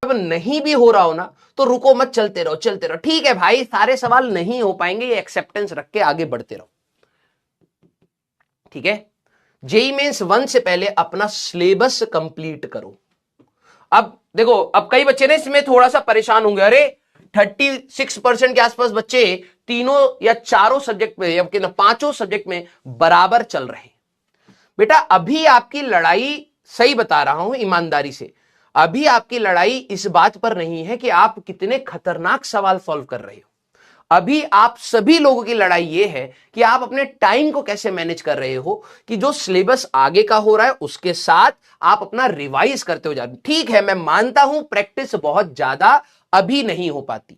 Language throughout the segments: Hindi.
जब नहीं भी हो रहा हो ना तो रुको मत, चलते रहो चलते रहो। ठीक है भाई, सारे सवाल नहीं हो पाएंगे, ये एक्सेप्टेंस रख के आगे बढ़ते रहो। ठीक है, जेईई मेंस 1 से पहले अपना सिलेबस कंप्लीट करो। अब देखो, अब कई बच्चे ने इसमें थोड़ा सा परेशान होंगे, अरे 36% के आसपास बच्चे तीनों या चारों सब्जेक्ट में या पांचों सब्जेक्ट में बराबर चल रहे हैं। बेटा अभी आपकी लड़ाई, सही बता रहा हूं ईमानदारी से, अभी आपकी लड़ाई इस बात पर नहीं है कि आप कितने खतरनाक सवाल सॉल्व कर रहे हो। अभी आप सभी लोगों की लड़ाई यह है कि आप अपने टाइम को कैसे मैनेज कर रहे हो, कि जो सिलेबस आगे का हो रहा है उसके साथ आप अपना रिवाइज करते हो जा रहे हो। ठीक है, मैं मानता हूं प्रैक्टिस बहुत ज्यादा अभी नहीं हो पाती,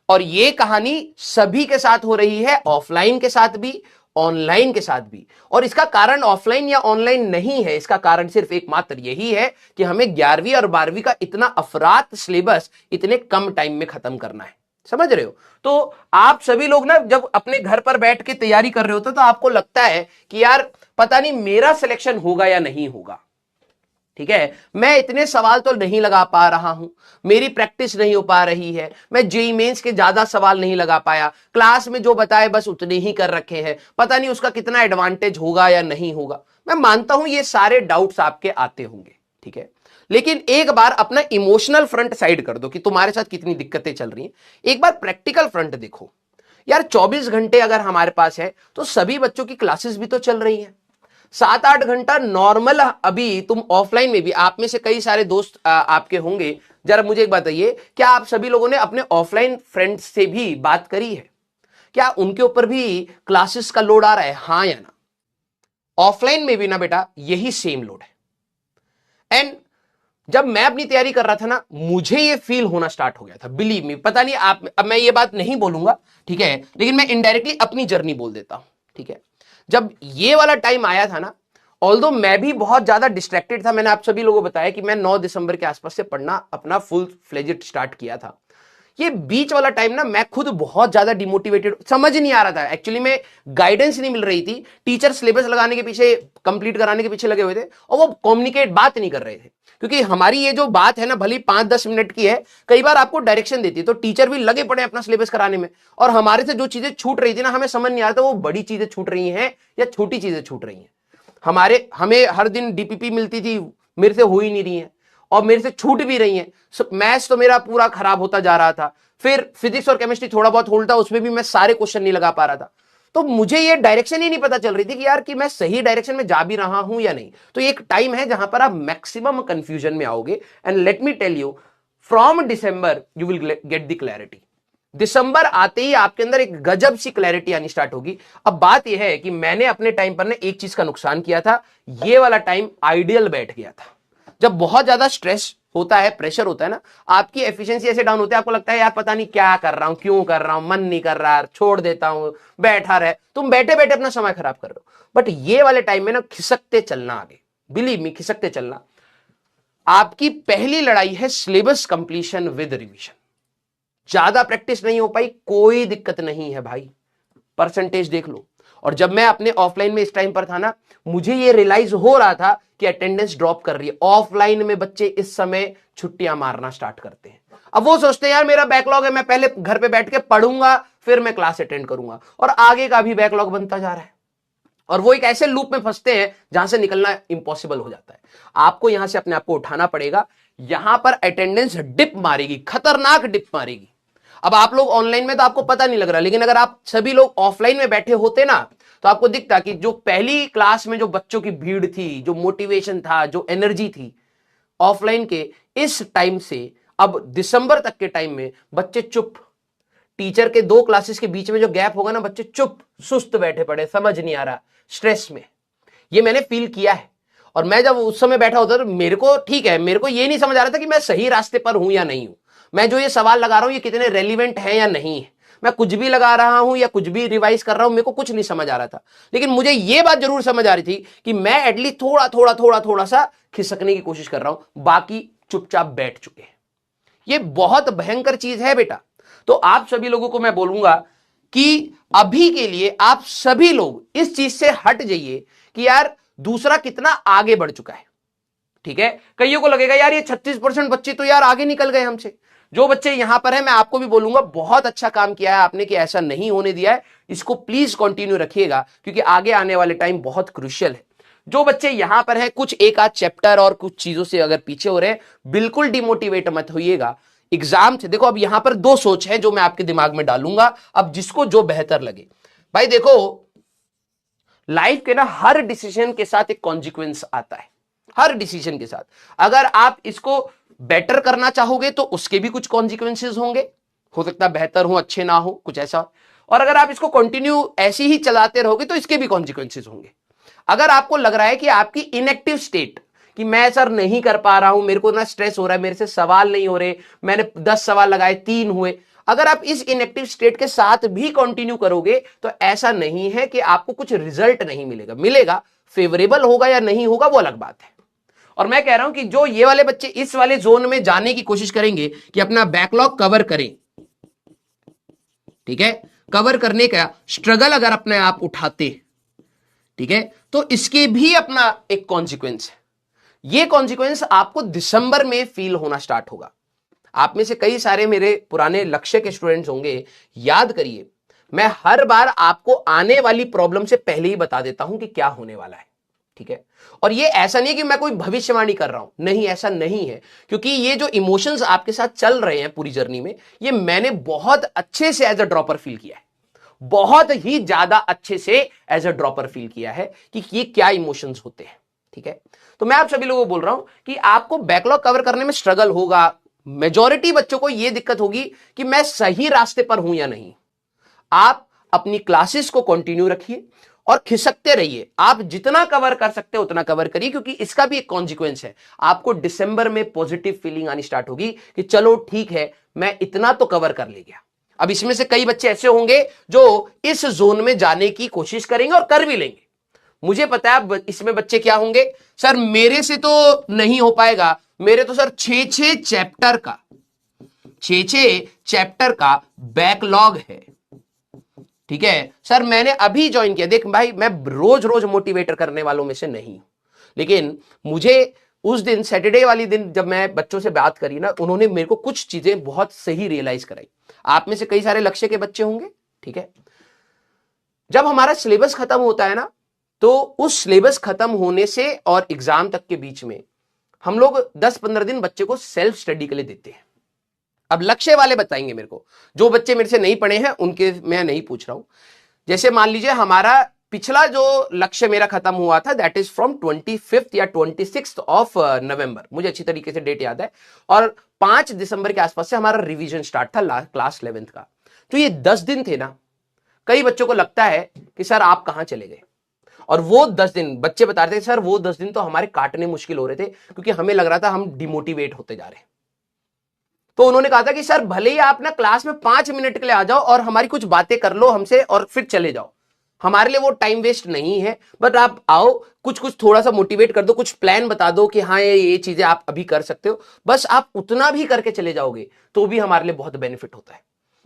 और यह कहानी सभी के साथ हो रही है, ऑफलाइन के साथ भी ऑनलाइन के साथ भी। और इसका कारण ऑफलाइन या ऑनलाइन नहीं है, इसका कारण सिर्फ एकमात्र यही है कि हमें 11वीं और 12वीं का इतना अफरात सिलेबस इतने कम टाइम में खत्म करना है। समझ रहे हो? तो आप सभी लोग ना जब अपने घर पर बैठ के तैयारी कर रहे होते तो आपको लगता है कि यार पता नहीं मेरा सिलेक्शन होगा या नहीं होगा। ठीक है, मैं इतने सवाल तो नहीं लगा पा रहा हूं, मेरी प्रैक्टिस नहीं हो पा रही है, मैं जेईई मेंस के ज्यादा सवाल नहीं लगा पाया, क्लास में जो बताए बस उतने ही कर रखे हैं, पता नहीं उसका कितना एडवांटेज होगा या नहीं होगा। मैं मानता हूं ये सारे डाउट्स आपके आते होंगे। ठीक है, लेकिन एक बार अपना इमोशनल फ्रंट साइड कर दो कि तुम्हारे साथ कितनी दिक्कतें चल रही हैं, एक बार प्रैक्टिकल फ्रंट देखो। यार 24 घंटे अगर हमारे पास है तो सभी बच्चों की क्लासेस भी तो चल रही हैं। 7-8 घंटा नॉर्मल, अभी तुम ऑफलाइन में भी, आप में से कई सारे दोस्त आपके होंगे, जरा मुझे एक बताइए, क्या आप सभी लोगों ने अपने ऑफलाइन फ्रेंड्स से भी बात करी है? क्या उनके ऊपर भी क्लासेस का लोड आ रहा है, हाँ या ना? ऑफलाइन में भी ना बेटा यही सेम लोड है। एंड जब मैं अपनी तैयारी कर रहा था ना, मुझे ये फील होना स्टार्ट हो गया था, बिलीव मी। पता नहीं आप, अब मैं ये बात नहीं बोलूंगा, ठीक है, लेकिन मैं इनडायरेक्टली अपनी जर्नी बोल देता हूं। ठीक है, जब ये वाला टाइम आया था ना, ऑल्दो मैं भी बहुत ज्यादा डिस्ट्रैक्टेड था, मैंने आप सभी लोगों को बताया कि मैं 9 दिसंबर के आसपास से पढ़ना अपना फुल फ्लेजेड स्टार्ट किया था। ये बीच वाला टाइम ना मैं खुद बहुत ज्यादा डिमोटिवेटेड, समझ नहीं आ रहा था एक्चुअली में, गाइडेंस नहीं मिल रही थी, टीचर सिलेबस लगाने के पीछे, कंप्लीट कराने के पीछे लगे हुए थे, और वो कम्युनिकेट बात नहीं कर रहे थे। क्योंकि हमारी ये जो बात है ना, भली 5-10 मिनट की है, कई बार आपको डायरेक्शन देती है, तो टीचर भी लगे पड़े अपना सिलेबस कराने में, और हमारे से जो चीजें छूट रही थी ना, हमें समझ नहीं आ रहा था वो बड़ी चीजें छूट रही हैं या छोटी चीजें छूट रही हैं। हमें हर दिन डीपीपी मिलती थी, मेरे से हो ही नहीं रही है, और मेरे से छूट भी रही है। मैथ्स तो मेरा पूरा खराब होता जा रहा था, फिर फिजिक्स और केमिस्ट्री थोड़ा बहुत होल्ड था, उसमें भी मैं सारे क्वेश्चन नहीं लगा पा रहा था। तो मुझे ये डायरेक्शन ही नहीं पता चल रही थी कि यार कि मैं सही डायरेक्शन में जा भी रहा हूं या नहीं। तो एक टाइम है जहां पर आप मैक्सिमम कंफ्यूजन में आओगे, and let me tell you, from December you will get the clarity. दिसंबर आते ही आपके अंदर एक गजब सी क्लैरिटी आनी स्टार्ट होगी। अब बात यह है कि मैंने अपने टाइम पर ने एक चीज का नुकसान किया था, ये वाला टाइम आइडियल बैठ गया था। जब बहुत ज्यादा स्ट्रेस होता है, प्रेशर होता है ना, आपकी एफिशिएंसी ऐसे डाउन होती है, आपको लगता है यार पता नहीं क्या कर रहा हूं, क्यों कर रहा हूं, मन नहीं कर रहा, छोड़ देता हूं, बैठा रहे, तुम बैठे बैठे अपना समय खराब कर रहे हो। बट ये वाले टाइम में ना खिसकते चलना आगे, बिलीव मी, खिसकते चलना। आपकी पहली लड़ाई है सिलेबस कंप्लीशन विद रिवीजन। ज्यादा प्रैक्टिस नहीं हो पाई, कोई दिक्कत नहीं है भाई, परसेंटेज देख लो। और जब मैं अपने ऑफलाइन में इस टाइम पर था ना, मुझे ये रियलाइज हो रहा था कि अटेंडेंस ड्रॉप कर रही है। ऑफलाइन में बच्चे इस समय छुट्टियां मारना स्टार्ट करते हैं। अब वो सोचते हैं यार मेरा बैकलॉग है, मैं पहले घर पे बैठ के पढ़ूंगा, फिर मैं क्लास अटेंड करूंगा, और आगे का भी बैकलॉग बनता जा रहा है। और वो एक ऐसे लूप में फंसते हैं जहां से निकलना इंपॉसिबल हो जाता है। आपको यहां से अपने आप को उठाना पड़ेगा। यहां पर अटेंडेंस डिप मारेगी, खतरनाक डिप मारेगी। अब आप लोग ऑनलाइन में तो आपको पता नहीं लग रहा, लेकिन अगर आप सभी लोग ऑफलाइन में बैठे होते ना, तो आपको दिखता कि जो पहली क्लास में जो बच्चों की भीड़ थी, जो मोटिवेशन था, जो एनर्जी थी, ऑफलाइन के इस टाइम से अब दिसंबर तक के टाइम में बच्चे चुप। टीचर के 2 क्लासेस के बीच में जो गैप होगा ना, बच्चे चुप, सुस्त बैठे पड़े, समझ नहीं आ रहा, स्ट्रेस में। ये मैंने फील किया है। और मैं जब उस समय बैठा होता तो मेरे को, ठीक है, मेरे को ये नहीं समझ आ रहा था कि मैं सही रास्ते पर हूं या नहीं हूं, मैं जो ये सवाल लगा रहा हूं ये कितने रेलिवेंट है या नहीं है, मैं कुछ भी लगा रहा हूं या कुछ भी रिवाइज कर रहा हूं, मेरे को कुछ नहीं समझ आ रहा था। लेकिन मुझे ये बात जरूर समझ आ रही थी कि मैं एटलीस्ट थोड़ा सा खिसकने की कोशिश कर रहा हूं, बाकी चुपचाप बैठ चुके हैं। ये बहुत भयंकर चीज है बेटा। तो आप सभी लोगों को मैं बोलूंगा कि अभी के लिए आप सभी लोग इस चीज से हट जाइए कि यार दूसरा कितना आगे बढ़ चुका है। ठीक है। कईयों को लगेगा यार ये 36% बच्चे तो यार आगे निकल गए हमसे। जो बच्चे यहां पर है मैं आपको भी बोलूंगा बहुत अच्छा काम किया है आपने कि ऐसा नहीं होने दिया है, इसको प्लीज कंटिन्यू रखिएगा क्योंकि आगे आने वाले टाइम बहुत क्रूशियल है। जो बच्चे यहां पर है कुछ एक आध चैप्टर और कुछ चीजों से अगर पीछे हो रहे हैं बिल्कुल डिमोटिवेट मत होइएगा। एग्जाम से देखो अब यहां पर दो सोच है जो मैं आपके दिमाग में डालूंगा, अब जिसको जो बेहतर लगे। भाई देखो लाइफ के ना हर डिसीजन के साथ एक कॉन्सिक्वेंस आता है, हर डिसीजन के साथ। अगर आप इसको बेटर करना चाहोगे तो उसके भी कुछ कॉन्सिक्वेंसेस होंगे, हो सकता है बेहतर हो अच्छे ना हो कुछ ऐसा। और अगर आप इसको कंटिन्यू ऐसे ही चलाते रहोगे तो इसके भी कॉन्सिक्वेंसेस होंगे। अगर आपको लग रहा है कि आपकी इनएक्टिव स्टेट कि मैं सर नहीं कर पा रहा हूं, मेरे को ना स्ट्रेस हो रहा है, मेरे से सवाल नहीं हो रहे, मैंने 10 सवाल लगाए 3 हुए, अगर आप इस इनएक्टिव स्टेट के साथ भी कंटिन्यू करोगे तो ऐसा नहीं है कि आपको कुछ रिजल्ट नहीं मिलेगा, मिलेगा, फेवरेबल होगा या नहीं होगा वो अलग बात है। और मैं कह रहा हूं कि जो ये वाले बच्चे इस वाले जोन में जाने की कोशिश करेंगे कि अपना बैकलॉग कवर करें, ठीक है, कवर करने का स्ट्रगल अगर अपने आप उठाते, ठीक है, तो इसके भी अपना एक कॉन्सिक्वेंस है। ये कॉन्सिक्वेंस आपको दिसंबर में फील होना स्टार्ट होगा। आप में से कई सारे मेरे पुराने लक्ष्य के स्टूडेंट्स होंगे, याद करिए मैं हर बार आपको आने वाली प्रॉब्लम से पहले ही बता देता हूं कि क्या होने वाला है, ठीक है। और ये ऐसा नहीं है कि मैं कोई भविष्यवाणी कर रहा हूं, नहीं ऐसा नहीं है, क्योंकि ये जो इमोशंस आपके साथ चल रहे हैं पूरी जर्नी में ये मैंने बहुत अच्छे से एज अ ड्रॉपर फील किया है, बहुत ही ज्यादा अच्छे से एज अ ड्रॉपर फील किया है कि ये क्या इमोशंस होते हैं, ठीक है। तो मैं आप सभी लोगों को बोल रहा हूं कि आपको बैकलॉग कवर करने में स्ट्रगल होगा। मेजॉरिटी बच्चों को यह दिक्कत होगी कि मैं सही रास्ते पर हूं या नहीं। आप अपनी क्लासेस को कंटिन्यू रखिए और खिसकते रहिए, आप जितना कवर कर सकते हो उतना कवर करिए, क्योंकि इसका भी एक कॉन्सिक्वेंस है। आपको दिसंबर में पॉजिटिव फीलिंग आनी स्टार्ट होगी कि चलो ठीक है मैं इतना तो कवर कर ले गया। अब इसमें से कई बच्चे ऐसे होंगे जो इस जोन में जाने की कोशिश करेंगे और कर भी लेंगे। मुझे पता है इसमें बच्चे क्या होंगे, सर मेरे से तो नहीं हो पाएगा, मेरे तो सर 6 चैप्टर का बैकलॉग है, ठीक है सर मैंने अभी ज्वाइन किया। देख भाई मैं रोज रोज मोटिवेटर करने वालों में से नहीं, लेकिन मुझे उस दिन सैटरडे वाली दिन जब मैं बच्चों से बात करी ना, उन्होंने मेरे को कुछ चीजें बहुत सही रियलाइज कराई। आप में से कई सारे लक्ष्य के बच्चे होंगे, ठीक है। जब हमारा सिलेबस खत्म होता है ना, तो उस सिलेबस खत्म होने से और एग्जाम तक के बीच में हम लोग 10-15 दिन बच्चे को सेल्फ स्टडी के लिए देते हैं। अब लक्ष्य वाले बताएंगे मेरे को, जो बच्चे मेरे से नहीं पढ़े हैं उनके मैं नहीं पूछ रहा हूं। जैसे मान लीजिए हमारा पिछला जो लक्ष्य मेरा खत्म हुआ था दैट इज फ्रॉम 25 या 26 ऑफ नवंबर, मुझे अच्छी तरीके से डेट याद है, और 5 दिसंबर के आसपास से हमारा रिवीजन स्टार्ट था क्लास 11th का। तो ये 10 दिन थे ना, कई बच्चों को लगता है कि सर आप कहां चले गए, और वो 10 दिन बच्चे बता रहे थे सर वो 10 दिन तो हमारे काटने मुश्किल हो रहे थे क्योंकि हमें लग रहा था हम डिमोटिवेट होते जा रहे हैं। तो उन्होंने कहा था कि सर भले ही आप ना क्लास में 5 मिनट के लिए आ जाओ और हमारी कुछ बातें कर लो हमसे और फिर चले जाओ, हमारे लिए वो टाइम वेस्ट नहीं है, बट आप आओ कुछ थोड़ा सा मोटिवेट कर दो, कुछ प्लान बता दो कि हाँ ये चीजें आप अभी कर सकते हो, बस आप उतना भी करके चले जाओगे तो भी हमारे लिए बहुत बेनिफिट होता है।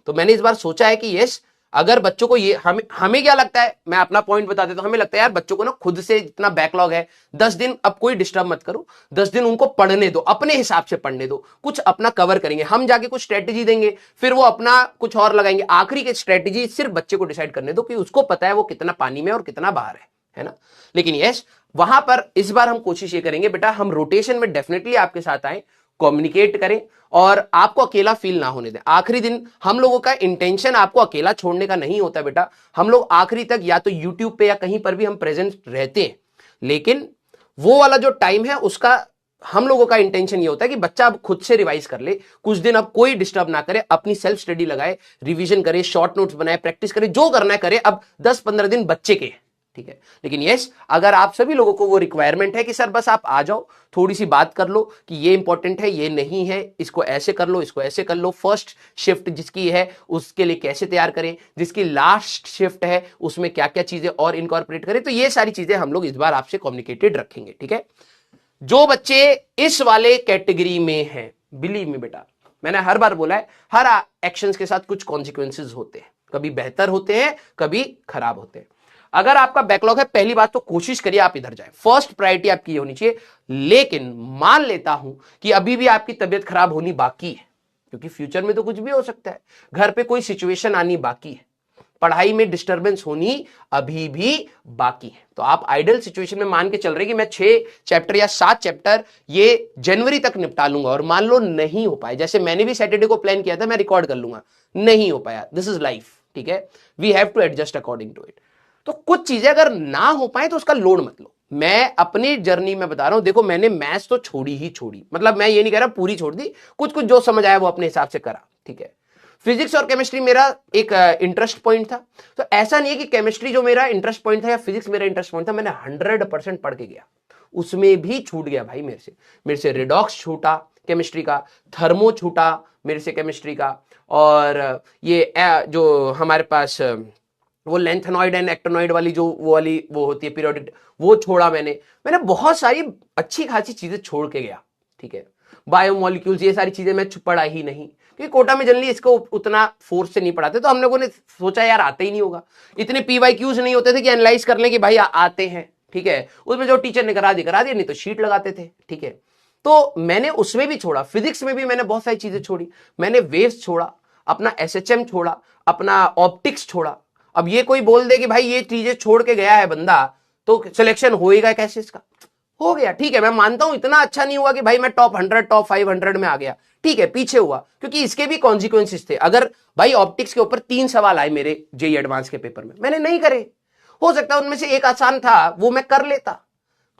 तो मैंने इस बार सोचा है कि यस, अगर बच्चों को ये हमें क्या लगता है, मैं अपना पॉइंट बता देता हूं, हमें लगता है यार बच्चों को ना खुद से इतना बैकलॉग है, 10 दिन अब कोई डिस्टर्ब मत करो, 10 दिन उनको पढ़ने दो, अपने हिसाब से पढ़ने दो, कुछ अपना कवर करेंगे, हम जाके कुछ स्ट्रेटेजी देंगे, फिर वो अपना कुछ और लगाएंगे, आखिरी की स्ट्रेटेजी सिर्फ बच्चे को डिसाइड करने दो कि उसको पता है वो कितना पानी में और कितना बाहर है ना। लेकिन यस, वहां पर इस बार हम कोशिश ये करेंगे बेटा हम रोटेशन में डेफिनेटली आपके साथ आए, कम्युनिकेट करें और आपको अकेला फील ना होने दें। आखिरी दिन हम लोगों का इंटेंशन आपको अकेला छोड़ने का नहीं होता बेटा, हम लोग आखिरी तक या तो यूट्यूब पे या कहीं पर भी हम प्रेजेंट रहते हैं, लेकिन वो वाला जो टाइम है उसका हम लोगों का इंटेंशन ये होता है कि बच्चा अब खुद से रिवाइज कर ले, कुछ दिन अब कोई डिस्टर्ब ना करे, अपनी सेल्फ स्टडी लगाए, रिवीजन करे, शॉर्ट नोट्स बनाए, प्रैक्टिस करे, जो करना है करे। अब 10-15 दिन बच्चे के, ठीक है। लेकिन यस, अगर आप सभी लोगों को वो रिक्वायरमेंट है कि सर बस आप आ जाओ, थोड़ी सी बात कर लो कि ये इंपॉर्टेंट है ये नहीं है, इसको ऐसे कर लो इसको ऐसे कर लो, फर्स्ट शिफ्ट जिसकी है उसके लिए कैसे तैयार करें, जिसकी लास्ट शिफ्ट है उसमें क्या क्या चीजें और इनकॉर्पोरेट करें, तो ये सारी चीजें हम लोग इस बार आपसे कम्युनिकेटेड रखेंगे, ठीक है। जो बच्चे इस वाले कैटेगरी में हैं, बिलीव मी बेटा, मैंने हर बार बोला है हर एक्शंस के साथ कुछ कॉन्सिक्वेंसेस होते हैं, कभी बेहतर होते हैं कभी खराब होते हैं। अगर आपका बैकलॉग है, पहली बात तो कोशिश करिए आप इधर जाए, फर्स्ट प्रायोरिटी आपकी ये होनी चाहिए। लेकिन मान लेता हूं कि अभी भी आपकी तबीयत खराब होनी बाकी है, क्योंकि फ्यूचर में तो कुछ भी हो सकता है, घर पे कोई सिचुएशन आनी बाकी है, पढ़ाई में डिस्टरबेंस होनी अभी भी बाकी है, तो आप आइडल सिचुएशन में मान के चल रहे कि मैं 6 चैप्टर या 7 चैप्टर ये जनवरी तक निपटा लूंगा, और मान लो नहीं हो पाए, जैसे मैंने भी सैटरडे को प्लान किया था मैं रिकॉर्ड कर लूंगा, नहीं हो पाया, दिस इज लाइफ, ठीक है, we have to adjust according to it. तो कुछ चीजें अगर ना हो पाए तो उसका लोड मत लो। मैं अपनी जर्नी में बता रहा हूं, देखो मैंने मैथ्स तो छोड़ी ही छोड़ी, मतलब मैं ये नहीं कह रहा पूरी छोड़ दी, कुछ कुछ जो समझ आया वो अपने हिसाब से करा, ठीक है। फिजिक्स और केमिस्ट्री मेरा एक इंटरेस्ट पॉइंट था, तो ऐसा नहीं है कि केमिस्ट्री जो मेरा इंटरेस्ट पॉइंट था या फिजिक्स मेरा इंटरेस्ट पॉइंट था, मैंने 100% पढ़ के गया, उसमें भी छूट गया भाई मेरे से रिडॉक्स छूटा केमिस्ट्री का, थर्मो छूटा मेरे से केमिस्ट्री का, और ये जो हमारे पास वो लेंथेनॉइड एंड एक्टिनॉइड वाली जो वो होती है पीरियोडिक, वो छोड़ा मैंने बहुत सारी अच्छी खासी चीजें छोड़ के गया, ठीक है। बायोमोलिक्यूल्स ये सारी चीजें मैं पढ़ा ही नहीं, क्योंकि कोटा में जनरली इसको उतना फोर्स से नहीं पढ़ाते, तो हम लोगों ने सोचा यार आते ही नहीं होगा, इतने PYQs नहीं होते थे कि एनालाइज कर लें कि भाई आते हैं, ठीक है, उसमें जो टीचर ने करा दिया, नहीं तो शीट लगाते थे, ठीक है। तो मैंने उसमें भी छोड़ा, फिजिक्स में भी मैंने बहुत सारी चीजें छोड़ी, मैंने वेव्स छोड़ा, अपना SHM छोड़ा, अपना ऑप्टिक्स छोड़ा। अब ये कोई बोल दे कि भाई ये चीजें छोड़ के गया है बंदा तो सिलेक्शन होएगा कैसे, इसका हो गया, ठीक है, मैं मानता हूं इतना अच्छा नहीं हुआ कि भाई मैं टॉप 100 टॉप 500 में आ गया, ठीक है, पीछे हुआ, क्योंकि इसके भी कॉन्सिक्वेंसेस थे। अगर भाई ऑप्टिक्स के ऊपर 3 सवाल आए मेरे जेईई एडवांस के पेपर में, मैंने नहीं करे, हो सकता है उनमें से एक आसान था वो मैं कर लेता,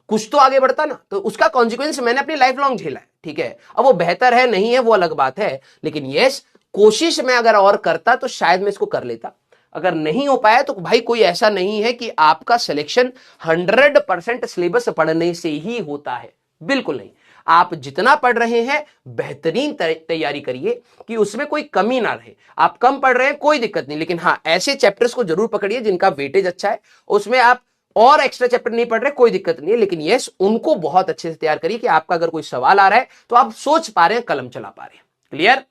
कुछ तो आगे बढ़ता ना, तो उसका कॉन्सिक्वेंस मैंने अपनी लाइफ लॉन्ग झेला है, ठीक है। अब वो बेहतर है नहीं है वो अलग बात है, लेकिन यस कोशिश में अगर और करता तो शायद मैं इसको कर लेता। अगर नहीं हो पाया तो भाई कोई ऐसा नहीं है कि आपका सिलेक्शन 100% सिलेबस पढ़ने से ही होता है, बिल्कुल नहीं। आप जितना पढ़ रहे हैं बेहतरीन तैयारी करिए कि उसमें कोई कमी ना रहे। आप कम पढ़ रहे हैं कोई दिक्कत नहीं, लेकिन हाँ ऐसे चैप्टर्स को जरूर पकड़िए जिनका वेटेज अच्छा है, उसमें आप और एक्स्ट्रा चैप्टर नहीं पढ़ रहे कोई दिक्कत नहीं है, लेकिन यस उनको बहुत अच्छे से तैयार करिए कि आपका अगर कोई सवाल आ रहा है तो आप सोच पा रहे हैं, कलम चला पा रहे हैं। क्लियर?